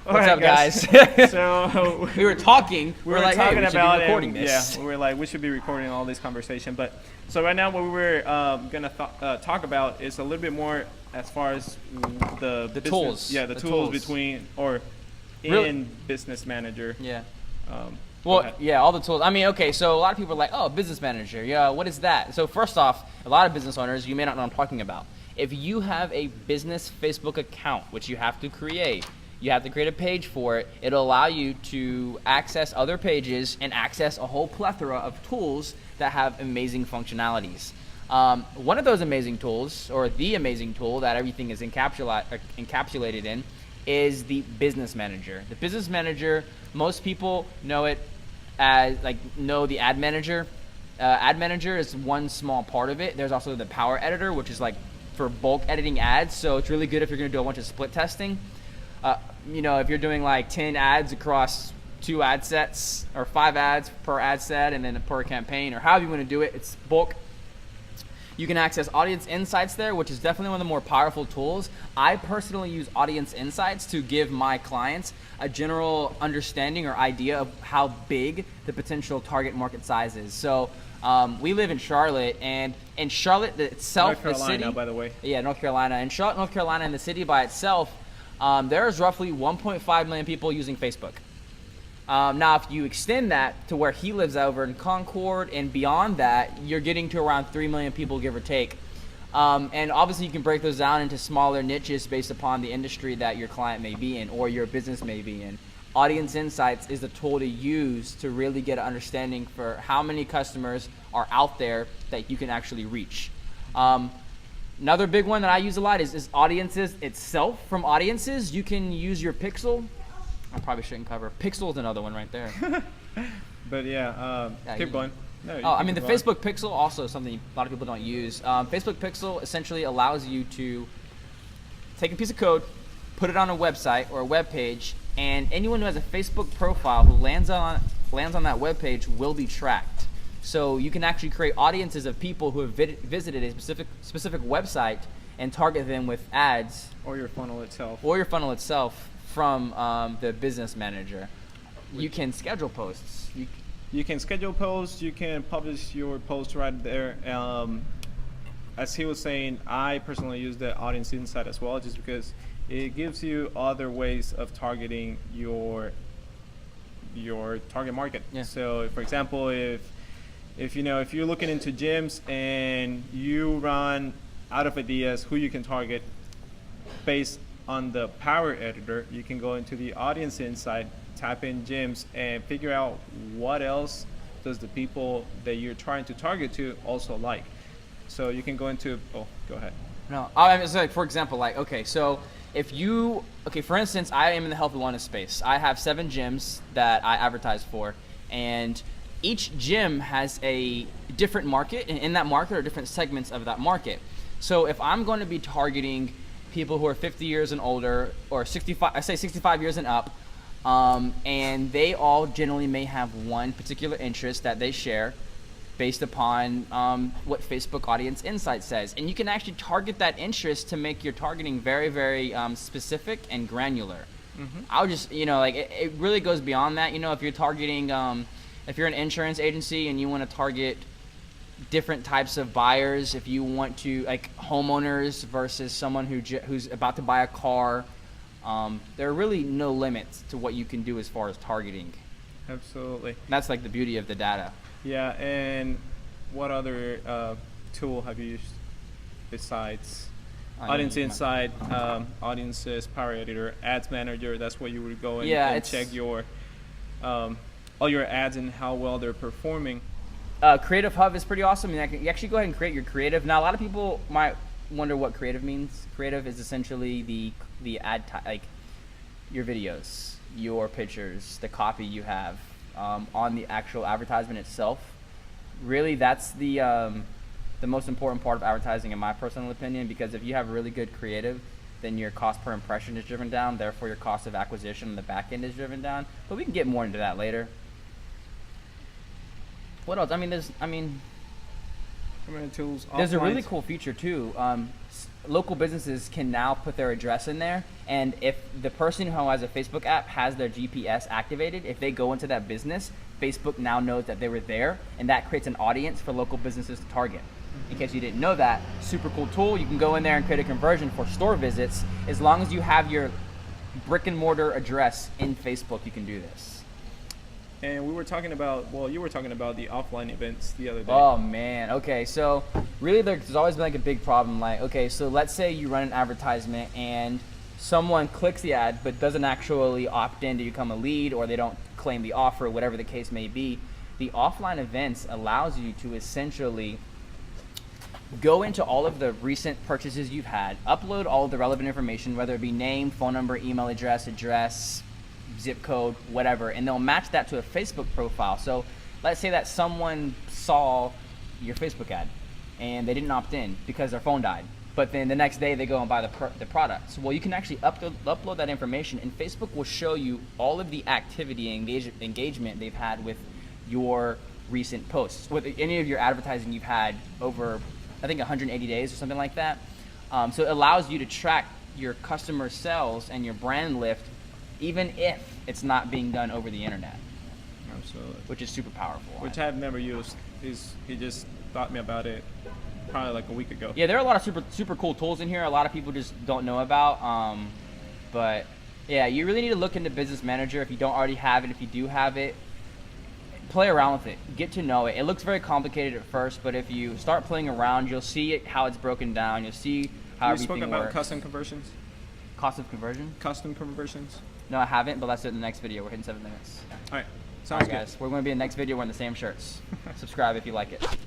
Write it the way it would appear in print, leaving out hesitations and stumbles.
What's up, guys? So we were talking. We were like, talking hey, we should about be recording this. Yeah, we were like, we should be recording all this conversation. But so right now, what we were gonna talk about is a little bit more as far as the business, tools. Yeah, the tools between or in Business Manager. Yeah. Well, yeah, all the tools. I mean, okay, so a lot of people are like, oh, Business Manager. Yeah, what is that? So first off, a lot of business owners, you may not know what I'm talking about. If you have a business Facebook account, which you have to create a page for it. It'll allow you to access other pages and access a whole plethora of tools that have amazing functionalities. One of those amazing tools, or the amazing tool that everything is encapsulated in, is the Business Manager. The Business Manager, most people know it as, know the Ad Manager. Ad Manager is one small part of it. There's also the Power Editor, which is like for bulk editing ads. So it's really good if you're going to do a bunch of split testing. If you're doing like 10 ads across 2 ad sets or 5 ads per ad set and then per campaign or however you want to do it, it's bulk. You can access Audience Insights there, which is definitely one of the more powerful tools. I personally use Audience Insights to give my clients a general understanding or idea of how big the potential target market size is. So we live in Charlotte, and in Charlotte itself, North Carolina, the city, by the way. Yeah, North Carolina. In Charlotte, North Carolina, and the city by itself, there's roughly 1.5 million people using Facebook. Now, if you extend that to where he lives over in Concord and beyond that, you're getting to around 3 million people, give or take. And obviously, you can break those down into smaller niches based upon the industry that your client may be in or your business may be in. Audience Insights is the tool to use to really get an understanding for how many customers are out there that you can actually reach. Another big one that I use a lot is Audiences itself. From Audiences, you can use your Pixel. I probably shouldn't cover. Pixel is another one right there. But keep going. No, the Facebook Pixel also is something a lot of people don't use. Facebook Pixel essentially allows you to take a piece of code, put it on a website or a web page, and anyone who has a Facebook profile who lands on that web page will be tracked. So you can actually create audiences of people who have visited a specific website and target them with ads. Or your funnel itself. From the Business Manager. You can schedule posts. You can schedule posts. You can publish your post right there. As he was saying, I personally use the Audience Insight as well, just because it gives you other ways of targeting your target market. Yeah. So, for example, if you're looking into gyms and you run out of ideas who you can target based on the Power Editor, you can go into the Audience Insight, type in gyms, and figure out what else does the people that you're trying to target to also like. So you can go into, go ahead. No, I mean, so for example, for instance, I am in the health and wellness space. I have 7 gyms that I advertise for, and each gym has a different market, and in that market are different segments of that market. So if I'm going to be targeting people who are 50 years and older, or 65 years and up, and they all generally may have one particular interest that they share based upon what Facebook Audience Insight says. And you can actually target that interest to make your targeting very, very specific and granular. Mm-hmm. I'll just, it really goes beyond that. If you're targeting, if you're an insurance agency and you want to target different types of buyers, if you want to, like homeowners versus someone who's about to buy a car, there are really no limits to what you can do as far as targeting. Absolutely. That's like the beauty of the data. Yeah, and what other tool have you used besides Audience Insight, Audiences, Power Editor, Ads Manager? That's where you would go and check your all your ads and how well they're performing. Creative Hub is pretty awesome. You actually go ahead and create your creative. Now, a lot of people might wonder what creative means. Creative is essentially the ad your videos, your pictures, the copy you have on the actual advertisement itself. Really, that's the most important part of advertising, in my personal opinion, because if you have really good creative, then your cost per impression is driven down. Therefore, your cost of acquisition on the back end is driven down. But we can get more into that later. What else? Implemented tools. There's a really offline. cool feature too. Local businesses can now put their address in there, and if the person who has a Facebook app has their GPS activated, if they go into that business, Facebook now knows that they were there, and that creates an audience for local businesses to target. In case you didn't know that, super cool tool. You can go in there and create a conversion for store visits. As long as you have your brick and mortar address in Facebook, you can do this. And we were talking about, well, you were talking about the offline events the other day. Oh man, okay, so really there's always been like a big problem. Like, okay, so let's say you run an advertisement and someone clicks the ad but doesn't actually opt in to become a lead, or they don't claim the offer, whatever the case may be. The offline events allows you to essentially go into all of the recent purchases you've had, upload all of the relevant information, whether it be name, phone number, email address, zip code, whatever, and they'll match that to a Facebook profile. So let's say that someone saw your Facebook ad and they didn't opt in because their phone died, but then the next day they go and buy the product. So, well, you can actually upload that information, and Facebook will show you all of the activity and engagement they've had with your recent posts, with any of your advertising you've had over, I think, 180 days or something like that. So it allows you to track your customer sales and your brand lift, even if it's not being done over the internet, Absolutely. which is super powerful. Which I've never used. He just taught me about it probably like a week ago. Yeah, there are a lot of super cool tools in here. A lot of people just don't know about. But yeah, you really need to look into Business Manager if you don't already have it. If you do have it, play around with it. Get to know it. It looks very complicated at first, but if you start playing around, you'll see how it's broken down. You'll see how You everything spoke about works. custom conversions? Cost of conversion? Custom conversions? No, I haven't, but that's it in the next video. We're hitting 7 minutes. All right. All Sounds right, guys. We're going to be in the next video. We're in the same shirts. Subscribe if you like it.